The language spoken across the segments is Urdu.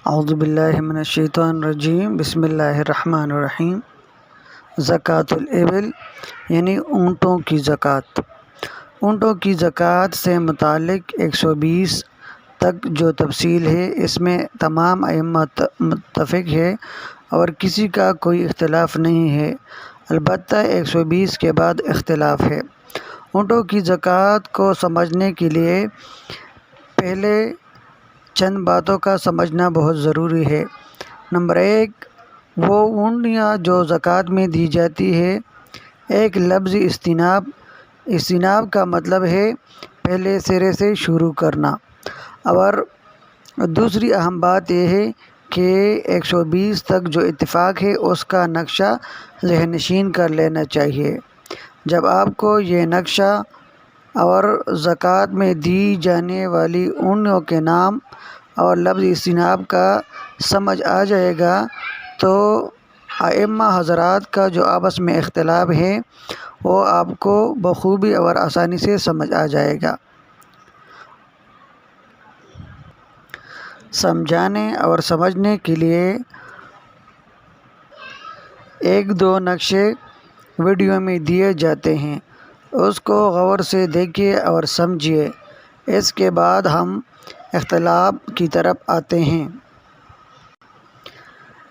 اعوذ باللہ من الشیطان الرجیم بسم اللہ الرحمن الرحیم۔ زکوٰۃ الابل یعنی اونٹوں کی زکوٰۃ۔ اونٹوں کی زکوٰۃ سے متعلق 120 تک جو تفصیل ہے اس میں تمام ائمہ متفق ہے اور کسی کا کوئی اختلاف نہیں ہے، البتہ 120 کے بعد اختلاف ہے۔ اونٹوں کی زکوٰۃ کو سمجھنے کے لیے پہلے چند باتوں کا سمجھنا بہت ضروری ہے۔ نمبر 1، وہ اونٹیاں جو زکوٰۃ میں دی جاتی ہے، ایک لفظ استیناب کا مطلب ہے پہلے سرے سے شروع کرنا، اور دوسری اہم بات یہ ہے کہ 120 تک جو اتفاق ہے اس کا نقشہ ذہن نشین کر لینا چاہیے۔ جب آپ کو یہ نقشہ اور زکوٰۃ میں دی جانے والی اونٹوں کے نام اور لفظ استیناب کا سمجھ آ جائے گا تو ائمہ حضرات کا جو آپس میں اختلاف ہے وہ آپ کو بخوبی اور آسانی سے سمجھ آ جائے گا۔ سمجھانے اور سمجھنے کے لیے ایک دو نقشے ویڈیو میں دیے جاتے ہیں، اس کو غور سے دیکھیے اور سمجھیے۔ اس کے بعد ہم اختلاف کی طرف آتے ہیں۔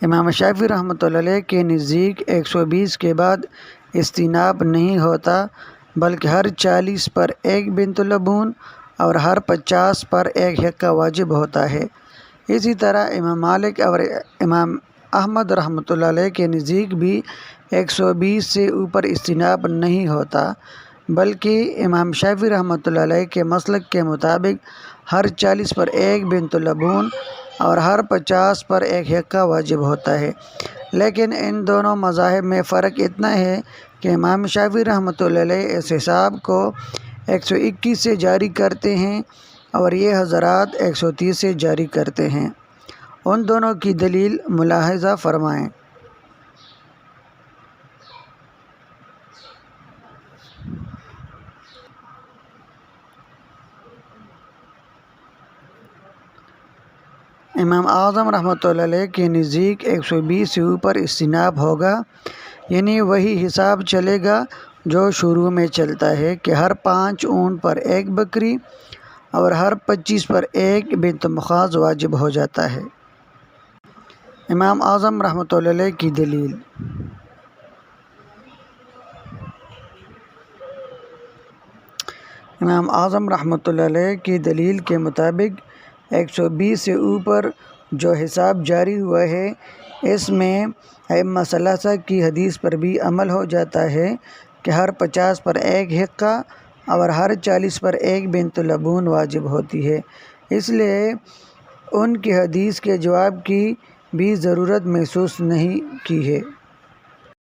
امام شافعی رحمۃ اللہ علیہ کے نزدیک 120 کے بعد استیناب نہیں ہوتا، بلکہ ہر 40 پر ایک بنت لبون اور ہر 50 پر ایک حقہ واجب ہوتا ہے۔ اسی طرح امام مالک اور امام احمد رحمۃ اللہ علیہ کے نزدیک بھی 120 سے اوپر استیناب نہیں ہوتا، بلکہ امام شافعی رحمۃ اللہ علیہ کے مسلک کے مطابق ہر 40 پر ایک بنت لبون اور ہر 50 پر ایک حقہ واجب ہوتا ہے۔ لیکن ان دونوں مذاہب میں فرق اتنا ہے کہ امام شافعی رحمۃ اللہ علیہ اس حساب کو 121 سے جاری کرتے ہیں اور یہ حضرات 130 سے جاری کرتے ہیں۔ ان دونوں کی دلیل ملاحظہ فرمائیں۔ امام اعظم رحمۃ اللہ علیہ کے نزدیک 120 سے اوپر استیناب ہوگا، یعنی وہی حساب چلے گا جو شروع میں چلتا ہے کہ ہر 5 اونٹ پر ایک بکری اور ہر 25 پر ایک بنت مخاض واجب ہو جاتا ہے۔ امام اعظم رحمۃ اللہ علیہ کی دلیل۔ امام اعظم رحمۃ اللہ علیہ کی دلیل کے مطابق 120 سے اوپر جو حساب جاری ہوا ہے اس میں ائمہ ثلاثہ کی حدیث پر بھی عمل ہو جاتا ہے کہ ہر 50 پر ایک حقہ اور ہر 40 پر ایک بنت لبون واجب ہوتی ہے، اس لیے ان کی حدیث کے جواب کی بھی ضرورت محسوس نہیں کی ہے۔